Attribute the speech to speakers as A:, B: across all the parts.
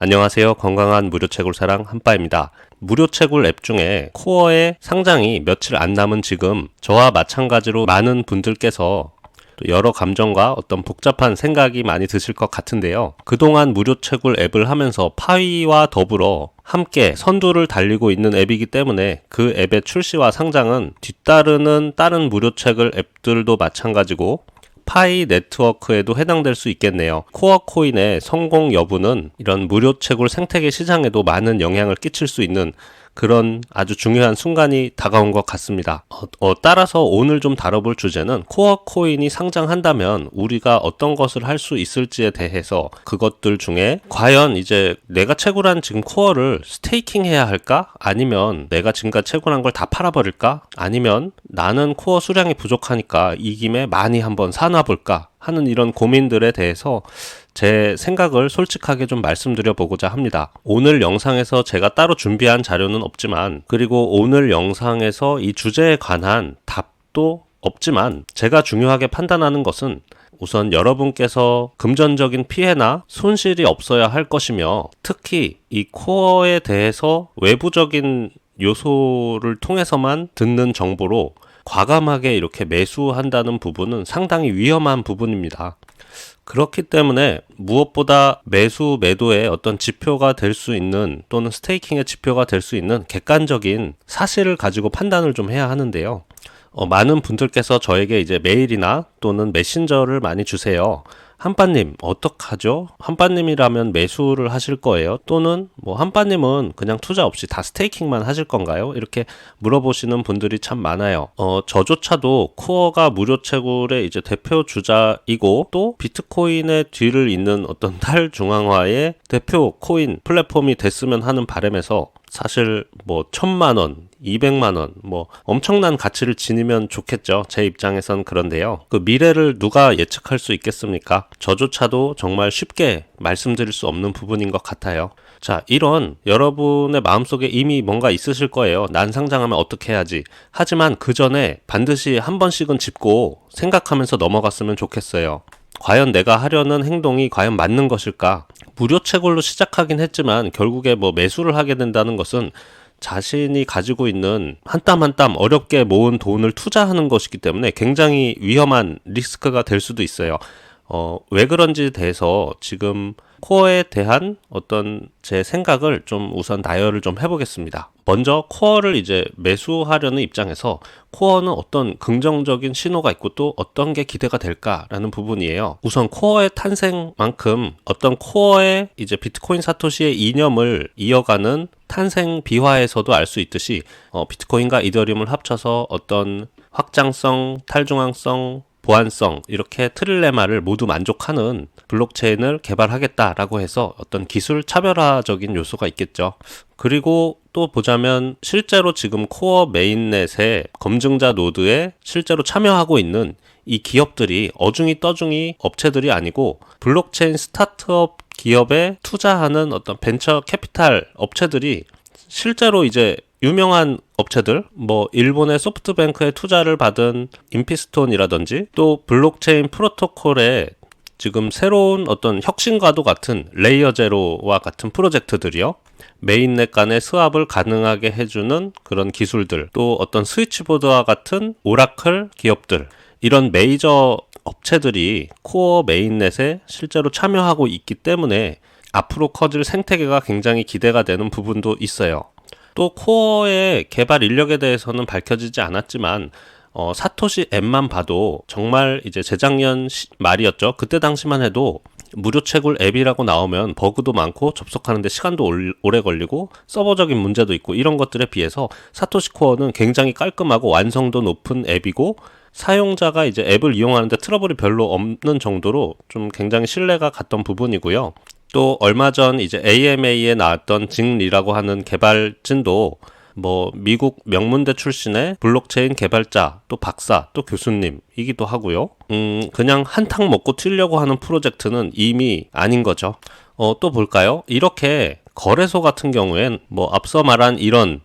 A: 안녕하세요. 건강한 무료채굴 사랑 한빠입니다. 무료채굴 앱 중에 코어의 상장이 며칠 안 남은 지금 저와 마찬가지로 많은 분들께서 또 여러 감정과 어떤 복잡한 생각이 많이 드실 것 같은데요. 그동안 무료채굴 앱을 하면서 파이와 더불어 함께 선두를 달리고 있는 앱이기 때문에 그 앱의 출시와 상장은 뒤따르는 다른 무료채굴 앱들도 마찬가지고 파이 네트워크에도 해당될 수 있겠네요. 코어 코인의 성공 여부는 이런 무료 채굴 생태계 시장에도 많은 영향을 끼칠 수 있는 그런 아주 중요한 순간이 다가온 것 같습니다. 따라서 오늘 좀 다뤄볼 주제는 코어 코인이 상장한다면 우리가 어떤 것을 할 수 있을지에 대해서 그것들 중에 과연 이제 내가 채굴한 지금 코어를 스테이킹 해야 할까? 아니면 내가 지금까지 채굴한 걸 다 팔아버릴까? 아니면 나는 코어 수량이 부족하니까 이 김에 많이 한번 사놔볼까? 하는 이런 고민들에 대해서 제 생각을 솔직하게 좀 말씀드려 보고자 합니다. 오늘 영상에서 제가 따로 준비한 자료는 없지만, 그리고 오늘 영상에서 이 주제에 관한 답도 없지만, 제가 중요하게 판단하는 것은 우선 여러분께서 금전적인 피해나 손실이 없어야 할 것이며, 특히 이 코어에 대해서 외부적인 요소를 통해서만 듣는 정보로 과감하게 이렇게 매수한다는 부분은 상당히 위험한 부분입니다. 그렇기 때문에 무엇보다 매수 매도의 어떤 지표가 될 수 있는, 또는 스테이킹의 지표가 될 수 있는 객관적인 사실을 가지고 판단을 좀 해야 하는데요. 많은 분들께서 저에게 이제 메일이나 또는 메신저를 많이 주세요. 한빠님 어떡하죠? 한빠님이라면 매수를 하실 거예요? 또는 뭐 한빠님은 그냥 투자 없이 다 스테이킹만 하실 건가요? 이렇게 물어보시는 분들이 참 많아요. 저조차도 코어가 무료 채굴의 이제 대표 주자이고, 또 비트코인의 뒤를 잇는 어떤 탈중앙화의 대표 코인 플랫폼이 됐으면 하는 바람에서 사실 뭐 1,000만원, 200만원, 뭐 엄청난 가치를 지니면 좋겠죠. 제 입장에선 그런데요. 그 미래를 누가 예측할 수 있겠습니까? 저조차도 정말 쉽게 말씀드릴 수 없는 부분인 것 같아요. 자, 이런 여러분의 마음속에 이미 뭔가 있으실 거예요. 난 상장하면 어떻게 해야지. 하지만 그 전에 반드시 한 번씩은 짚고 생각하면서 넘어갔으면 좋겠어요. 과연 내가 하려는 행동이 과연 맞는 것일까? 무료 채굴로 시작하긴 했지만 결국에 뭐 매수를 하게 된다는 것은 자신이 가지고 있는 한 땀 한 땀 어렵게 모은 돈을 투자하는 것이기 때문에 굉장히 위험한 리스크가 될 수도 있어요. 왜 그런지에 대해서 지금 코어에 대한 어떤 제 생각을 좀 우선 나열을 좀 해보겠습니다. 먼저 코어를 이제 매수하려는 입장에서 코어는 어떤 긍정적인 신호가 있고 또 어떤 게 기대가 될까라는 부분이에요. 우선 코어의 탄생만큼 어떤 코어의 이제 비트코인 사토시의 이념을 이어가는 탄생 비화에서도 알 수 있듯이 비트코인과 이더리움을 합쳐서 어떤 확장성, 탈중앙성, 보안성, 이렇게 트릴레마를 모두 만족하는 블록체인을 개발하겠다라고 해서 어떤 기술 차별화적인 요소가 있겠죠. 그리고 또 보자면 실제로 지금 코어 메인넷의 검증자 노드에 실제로 참여하고 있는 이 기업들이 어중이 떠중이 업체들이 아니고 블록체인 스타트업 기업에 투자하는 어떤 벤처 캐피탈 업체들이 실제로 이제 유명한 업체들, 뭐 일본의 소프트뱅크에 투자를 받은 인피스톤이라든지, 또 블록체인 프로토콜에 지금 새로운 어떤 혁신과도 같은 레이어 제로와 같은 프로젝트들이요. 메인넷 간의 스왑을 가능하게 해주는 그런 기술들, 또 어떤 스위치보드와 같은 오라클 기업들, 이런 메이저 업체들이 코어 메인넷에 실제로 참여하고 있기 때문에 앞으로 커질 생태계가 굉장히 기대가 되는 부분도 있어요. 또 코어의 개발 인력에 대해서는 밝혀지지 않았지만 사토시 앱만 봐도 정말 이제 재작년 말이었죠. 그때 당시만 해도 무료 채굴 앱이라고 나오면 버그도 많고 접속하는데 시간도 오래 걸리고 서버적인 문제도 있고, 이런 것들에 비해서 사토시 코어는 굉장히 깔끔하고 완성도 높은 앱이고, 사용자가 이제 앱을 이용하는데 트러블이 별로 없는 정도로 좀 굉장히 신뢰가 갔던 부분이고요. 또 얼마 전 이제 AMA에 나왔던 징리라고 하는 개발진도 뭐 미국 명문대 출신의 블록체인 개발자, 또 박사, 또 교수님이기도 하고요. 그냥 한탕 먹고 튀려고 하는 프로젝트는 이미 아닌 거죠. 또 볼까요? 이렇게 거래소 같은 경우엔 뭐 앞서 말한 이런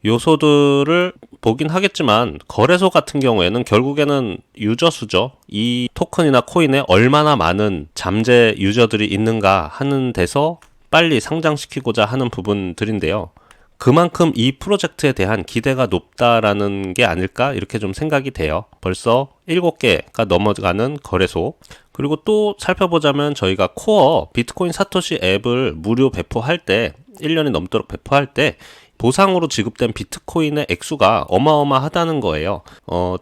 A: 요소들을 보긴 하겠지만, 거래소 같은 경우에는 결국에는 유저 수죠. 이 토큰이나 코인에 얼마나 많은 잠재 유저들이 있는가 하는 데서 빨리 상장시키고자 하는 부분들인데요. 그만큼 이 프로젝트에 대한 기대가 높다라는 게 아닐까 이렇게 좀 생각이 돼요. 벌써 7개가 넘어가는 거래소, 그리고 또 살펴보자면 저희가 코어 비트코인 사토시 앱을 무료 배포할 때 1년이 넘도록 배포할 때 보상으로 지급된 비트코인의 액수가 어마어마하다는 거예요.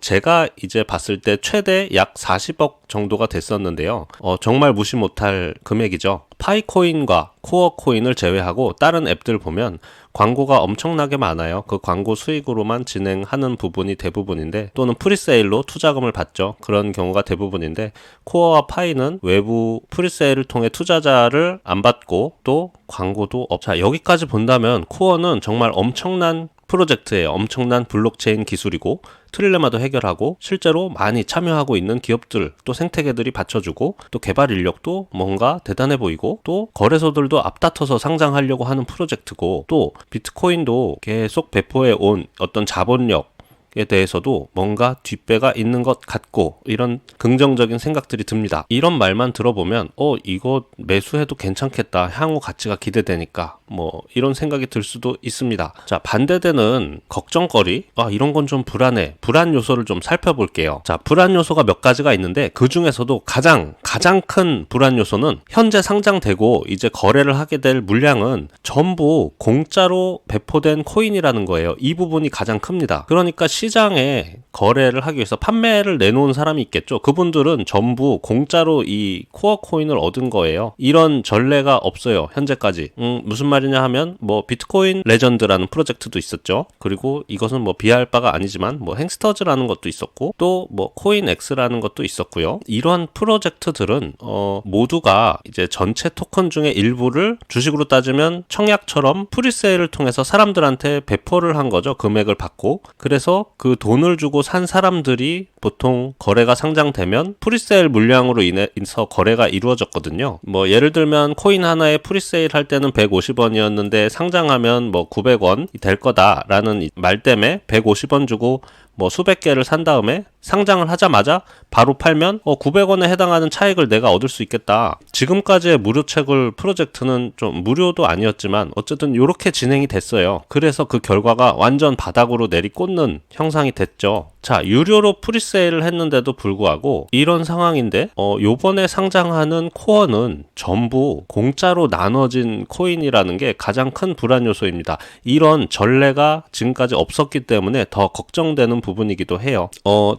A: 제가 이제 봤을 때 최대 약 40억 정도가 됐었는데요. 정말 무시 못할 금액이죠. 파이코인과 코어코인을 제외하고 다른 앱들 보면 광고가 엄청나게 많아요. 그 광고 수익으로만 진행하는 부분이 대부분인데, 또는 프리세일로 투자금을 받죠. 그런 경우가 대부분인데, 코어와 파이는 외부 프리세일을 통해 투자자를 안 받고 또 광고도 자, 여기까지 본다면 코어는 정말 엄청난 프로젝트예요. 엄청난 블록체인 기술이고 트릴레마도 해결하고 실제로 많이 참여하고 있는 기업들, 또 생태계들이 받쳐주고, 또 개발 인력도 뭔가 대단해 보이고, 또 거래소들도 앞다퉈서 상장하려고 하는 프로젝트고, 또 비트코인도 계속 배포해 온 어떤 자본력 에 대해서도 뭔가 뒷배가 있는 것 같고, 이런 긍정적인 생각들이 듭니다. 이런 말만 들어보면 이거 매수해도 괜찮겠다, 향후 가치가 기대되니까, 뭐 이런 생각이 들 수도 있습니다. 자, 반대되는 걱정거리, 이런 건 좀 불안해, 불안 요소를 좀 살펴볼게요. 자, 불안 요소가 몇 가지가 있는데, 그 중에서도 가장 큰 불안 요소는 현재 상장되고 이제 거래를 하게 될 물량은 전부 공짜로 배포된 코인이라는 거예요. 이 부분이 가장 큽니다. 그러니까 시장에 거래를 하기 위해서 판매를 내놓은 사람이 있겠죠. 그분들은 전부 공짜로 이 코어 코인을 얻은 거예요. 이런 전례가 없어요, 현재까지. 무슨 말이냐 하면, 뭐 비트코인 레전드라는 프로젝트도 있었죠. 그리고 이것은 뭐 비할 바가 아니지만 뭐 행스터즈라는 것도 있었고, 또 뭐 코인엑스라는 것도 있었고요. 이러한 프로젝트들은 모두가 이제 전체 토큰 중에 일부를 주식으로 따지면 청약처럼 프리세일을 통해서 사람들한테 배포를 한 거죠. 금액을 받고. 그래서 그 돈을 주고 산 사람들이 보통 거래가 상장되면 프리세일 물량으로 인해서 거래가 이루어졌거든요. 뭐 예를 들면 코인 하나에 프리세일 할 때는 150원이었는데 상장하면 뭐 900원이 될 거다라는 말 때문에 150원 주고 뭐 수백 개를 산 다음에 상장을 하자마자 바로 팔면 900원에 해당하는 차익을 내가 얻을 수 있겠다. 지금까지의 무료 채굴 프로젝트는 좀 무료도 아니었지만 어쨌든 이렇게 진행이 됐어요. 그래서 그 결과가 완전 바닥으로 내리꽂는 형상이 됐죠. 자, 유료로 프리세일을 했는데도 불구하고 이런 상황인데 요번에 상장하는 코어는 전부 공짜로 나눠진 코인이라는 게 가장 큰 불안 요소입니다. 이런 전례가 지금까지 없었기 때문에 더 걱정되는 부분이기도 해요.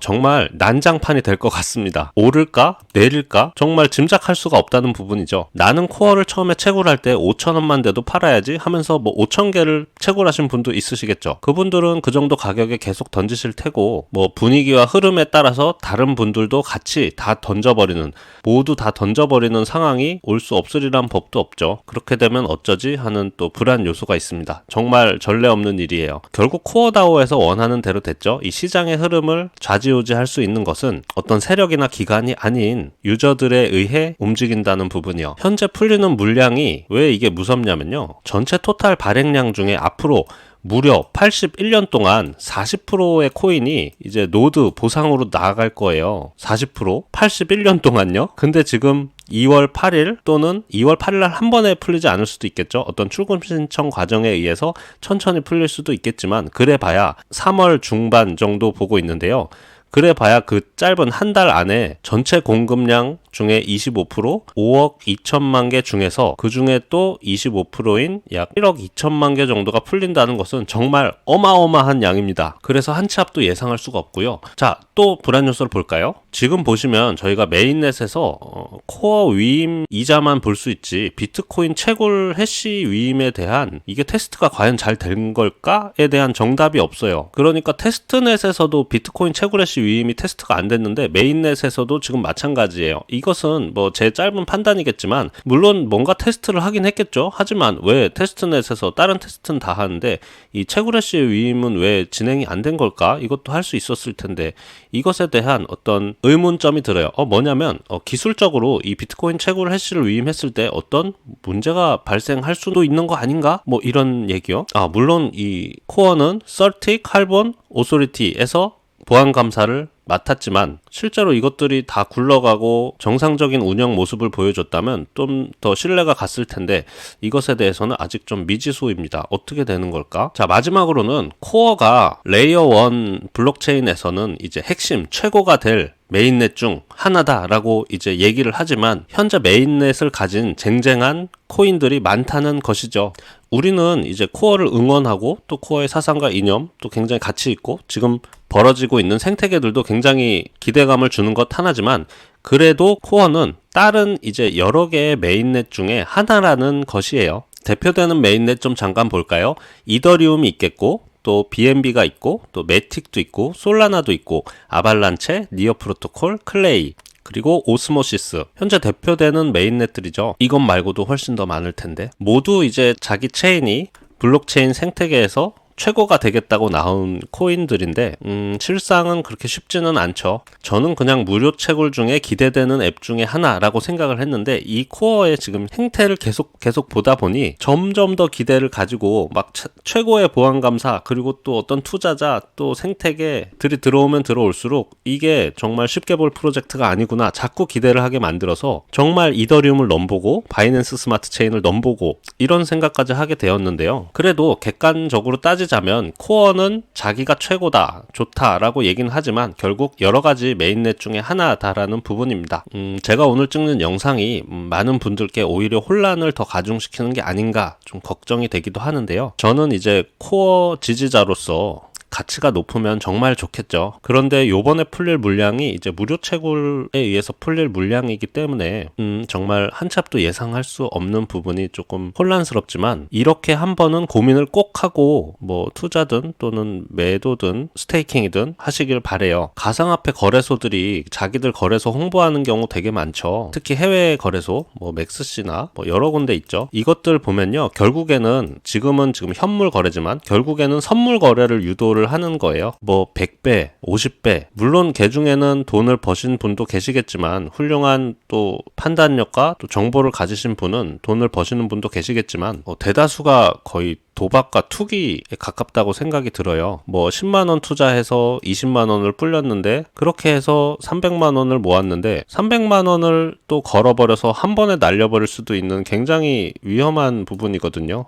A: 정말 난장판이 될 것 같습니다. 오를까? 내릴까? 정말 짐작할 수가 없다는 부분이죠. 나는 코어를 처음에 채굴할 때 5,000원만 돼도 팔아야지 하면서 뭐 5,000개를 채굴하신 분도 있으시겠죠. 그분들은 그 정도 가격에 계속 던지실 테고, 뭐 분위기와 흐름에 따라서 다른 분들도 같이 다 던져버리는, 모두 다 던져버리는 상황이 올 수 없으리란 법도 없죠. 그렇게 되면 어쩌지 하는 또 불안 요소가 있습니다. 정말 전례 없는 일이에요. 결국 코어다오에서 원하는 대로 됐죠. 이 시장의 흐름을 좌지우지할 수 있는 것은 어떤 세력이나 기관이 아닌 유저들에 의해 움직인다는 부분이요. 현재 풀리는 물량이 왜 이게 무섭냐면요, 전체 토탈 발행량 중에 앞으로 무려 81년 동안 40%의 코인이 이제 노드 보상으로 나아갈 거예요. 40%? 81년 동안요? 근데 지금 2월 8일 또는 2월 8일 날 한 번에 풀리지 않을 수도 있겠죠. 어떤 출금 신청 과정에 의해서 천천히 풀릴 수도 있겠지만, 그래 봐야 3월 중반 정도 보고 있는데요. 그래 봐야 그 짧은 한 달 안에 전체 공급량 중에 25%, 5억 2천만 개 중에서 그 중에 또 25%인 약 1억 2천만 개 정도가 풀린다는 것은 정말 어마어마한 양입니다. 그래서 한 치 앞도 예상할 수가 없고요. 자, 또 불안 요소를 볼까요? 지금 보시면 저희가 메인넷에서 코어 위임 이자만 볼 수 있지 비트코인 채굴 해시 위임에 대한 이게 테스트가 과연 잘 된 걸까에 대한 정답이 없어요. 그러니까 테스트넷에서도 비트코인 채굴 해시 위임이 테스트가 안 됐는데 메인넷에서도 지금 마찬가지예요. 이것은 뭐 제 짧은 판단이겠지만 물론 뭔가 테스트를 하긴 했겠죠. 하지만 왜 테스트넷에서 다른 테스트는 다 하는데 이 채굴 해시 위임은 왜 진행이 안 된 걸까? 이것도 할 수 있었을 텐데, 이것에 대한 어떤 의문점이 들어요. 뭐냐면 기술적으로 이 비트코인 채굴 해시를 위임했을 때 어떤 문제가 발생할 수도 있는 거 아닌가? 뭐 이런 얘기요. 물론 이 코어는 설틱 할본 오소리티에서 보안 감사를 맡았지만 실제로 이것들이 다 굴러가고 정상적인 운영 모습을 보여줬다면 좀 더 신뢰가 갔을 텐데 이것에 대해서는 아직 좀 미지수입니다. 어떻게 되는 걸까? 자, 마지막으로는 코어가 레이어 1 블록체인에서는 이제 핵심 최고가 될 메인넷 중 하나다라고 이제 얘기를 하지만 현재 메인넷을 가진 쟁쟁한 코인들이 많다는 것이죠. 우리는 이제 코어를 응원하고 또 코어의 사상과 이념 또 굉장히 가치 있고 지금 벌어지고 있는 생태계들도 굉장히 기대감을 주는 것 하나지만 그래도 코어는 다른 이제 여러 개의 메인넷 중에 하나라는 것이에요. 대표되는 메인넷 좀 잠깐 볼까요? 이더리움이 있겠고 또 BNB가 있고 또 매틱도 있고 솔라나도 있고 아발란체, 니어 프로토콜, 클레이 그리고 오스모시스 현재 대표되는 메인넷들이죠. 이것 말고도 훨씬 더 많을 텐데 모두 이제 자기 체인이 블록체인 생태계에서 최고가 되겠다고 나온 코인들인데 실상은 그렇게 쉽지는 않죠. 저는 그냥 무료 채굴 중에 기대되는 앱 중에 하나라고 생각을 했는데 이 코어의 지금 행태를 계속 보다 보니 점점 더 기대를 가지고 막 최고의 보안 감사 그리고 또 어떤 투자자 또 생태계들이 들어오면 들어올수록 이게 정말 쉽게 볼 프로젝트가 아니구나 자꾸 기대를 하게 만들어서 정말 이더리움을 넘보고 바이낸스 스마트 체인을 넘보고 이런 생각까지 하게 되었는데요. 그래도 객관적으로 따지자면 코어는 자기가 최고다, 좋다라고 얘기는 하지만 결국 여러 가지 메인넷 중에 하나다라는 부분입니다. 제가 오늘 찍는 영상이 많은 분들께 오히려 혼란을 더 가중시키는 게 아닌가 좀 걱정이 되기도 하는데요. 저는 이제 코어 지지자로서 가치가 높으면 정말 좋겠죠. 그런데 요번에 풀릴 물량이 이제 무료 채굴에 의해서 풀릴 물량이기 때문에 정말 한참도 예상할 수 없는 부분이 조금 혼란스럽지만 이렇게 한 번은 고민을 꼭 하고 뭐 투자든 또는 매도든 스테이킹이든 하시길 바래요. 가상화폐 거래소들이 자기들 거래소 홍보하는 경우 되게 많죠. 특히 해외 거래소 뭐 맥스씨나 뭐 여러 군데 있죠. 이것들 보면요. 결국에는 지금 현물 거래지만 결국에는 선물 거래를 유도를 하는 거예요. 뭐 100배, 50배. 물론 그 중에는 돈을 버신 분도 계시겠지만 훌륭한 또 판단력과 또 정보를 가지신 분은 돈을 버시는 분도 계시겠지만 대다수가 거의 도박과 투기에 가깝다고 생각이 들어요. 뭐 10만원 투자해서 20만원을 불렸는데 그렇게 해서 300만원을 모았는데 300만원을 또 걸어버려서 한 번에 날려버릴 수도 있는 굉장히 위험한 부분이거든요.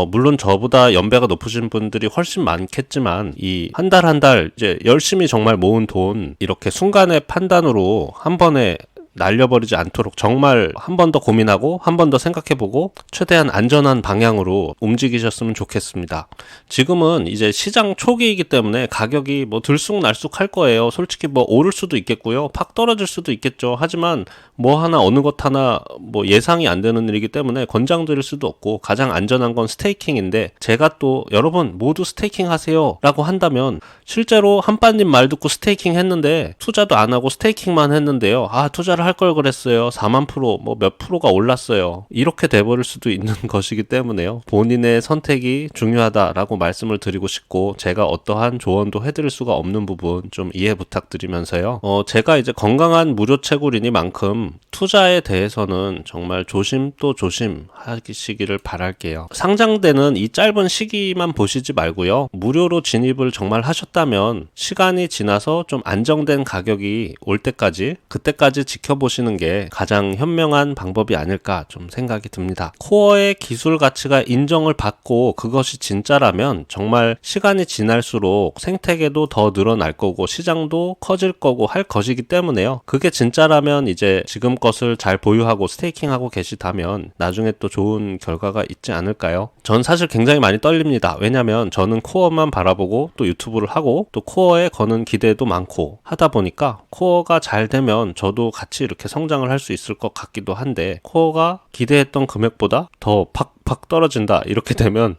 A: 물론 저보다 연배가 높으신 분들이 훨씬 많겠지만 이 한 달 이제 열심히 정말 모은 돈 이렇게 순간의 판단으로 한 번에 날려버리지 않도록 정말 한 번 더 고민하고 한 번 더 생각해보고 최대한 안전한 방향으로 움직이셨으면 좋겠습니다. 지금은 이제 시장 초기이기 때문에 가격이 뭐 들쑥날쑥 할 거예요. 솔직히 뭐 오를 수도 있겠고요. 팍 떨어질 수도 있겠죠. 하지만 뭐 하나 어느 것 하나 뭐 예상이 안 되는 일이기 때문에 권장드릴 수도 없고 가장 안전한 건 스테이킹인데 제가 또 여러분 모두 스테이킹 하세요 라고 한다면 실제로 한빠님 말 듣고 스테이킹 했는데 투자도 안 하고 스테이킹만 했는데요. 투자를 할 걸 그랬어요. 4만 프로 뭐 몇 프로가 올랐어요. 이렇게 돼버릴 수도 있는 것이기 때문에요. 본인의 선택이 중요하다라고 말씀을 드리고 싶고 제가 어떠한 조언도 해드릴 수가 없는 부분 좀 이해 부탁드리면서요. 제가 이제 건강한 무료 채굴이니만큼 투자에 대해서는 정말 조심 또 조심하시기를 바랄게요. 상장되는 이 짧은 시기만 보시지 말고요. 무료로 진입을 정말 하셨다면 시간이 지나서 좀 안정된 가격이 올 때까지 그때까지 지켜보시는 게 가장 현명한 방법이 아닐까 좀 생각이 듭니다. 코어의 기술 가치가 인정을 받고 그것이 진짜라면 정말 시간이 지날수록 생태계도 더 늘어날 거고 시장도 커질 거고 할 것이기 때문에요. 그게 진짜라면 이제 지금 것을 잘 보유하고 스테이킹하고 계시다면 나중에 또 좋은 결과가 있지 않을까요? 전 사실 굉장히 많이 떨립니다. 왜냐면 저는 코어만 바라보고 또 유튜브를 하고 또 코어에 거는 기대도 많고 하다 보니까 코어가 잘 되면 저도 같이 이렇게 성장을 할 수 있을 것 같기도 한데 코어가 기대했던 금액보다 더 팍팍 떨어진다 이렇게 되면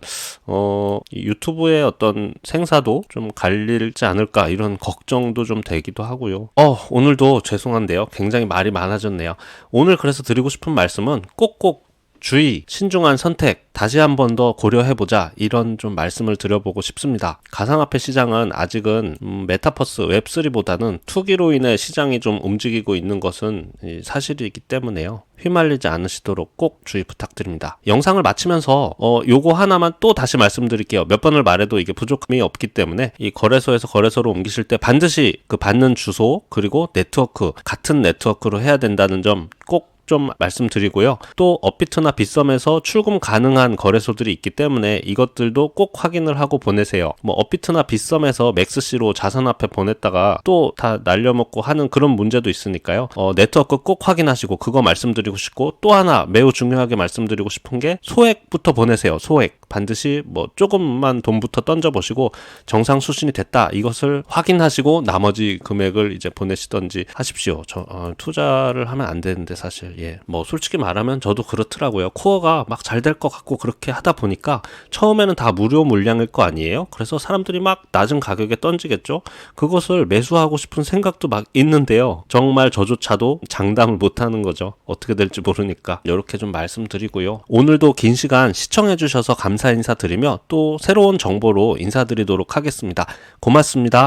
A: 유튜브의 어떤 생사도 좀 갈리지 않을까 이런 걱정도 좀 되기도 하고요. 오늘도 죄송한데요. 굉장히 말이 많아졌네요. 오늘 그래서 드리고 싶은 말씀은 꼭꼭 주의, 신중한 선택 다시 한 번 더 고려해보자, 이런 좀 말씀을 드려보고 싶습니다. 가상화폐 시장은 아직은 메타버스 웹3보다는 투기로 인해 시장이 좀 움직이고 있는 것은 사실이기 때문에요. 휘말리지 않으시도록 꼭 주의 부탁드립니다. 영상을 마치면서 요거 하나만 또 다시 말씀드릴게요. 몇 번을 말해도 이게 부족함이 없기 때문에 이 거래소에서 거래소로 옮기실 때 반드시 그 받는 주소 그리고 네트워크, 같은 네트워크로 해야 된다는 점 꼭 좀 말씀드리고요. 또 업비트나 빗썸에서 출금 가능한 거래소들이 있기 때문에 이것들도 꼭 확인을 하고 보내세요. 뭐 업비트나 빗썸에서 맥스C로 자산화폐 보냈다가 또 다 날려먹고 하는 그런 문제도 있으니까요. 네트워크 꼭 확인하시고, 그거 말씀드리고 싶고, 또 하나 매우 중요하게 말씀드리고 싶은 게 소액부터 보내세요. 소액. 반드시 뭐 조금만 돈부터 던져보시고 정상 수신이 됐다, 이것을 확인하시고 나머지 금액을 이제 보내시던지 하십시오. 투자를 하면 안 되는데 사실 뭐 솔직히 말하면 저도 그렇더라고요. 코어가 막 잘 될 것 같고 그렇게 하다 보니까 처음에는 다 무료 물량일 거 아니에요. 그래서 사람들이 막 낮은 가격에 던지겠죠. 그것을 매수하고 싶은 생각도 막 있는데요. 정말 저조차도 장담을 못하는 거죠. 어떻게 될지 모르니까. 이렇게 좀 말씀드리고요. 오늘도 긴 시간 시청해 주셔서 감사 인사드리며 또 새로운 정보로 인사드리도록 하겠습니다. 고맙습니다.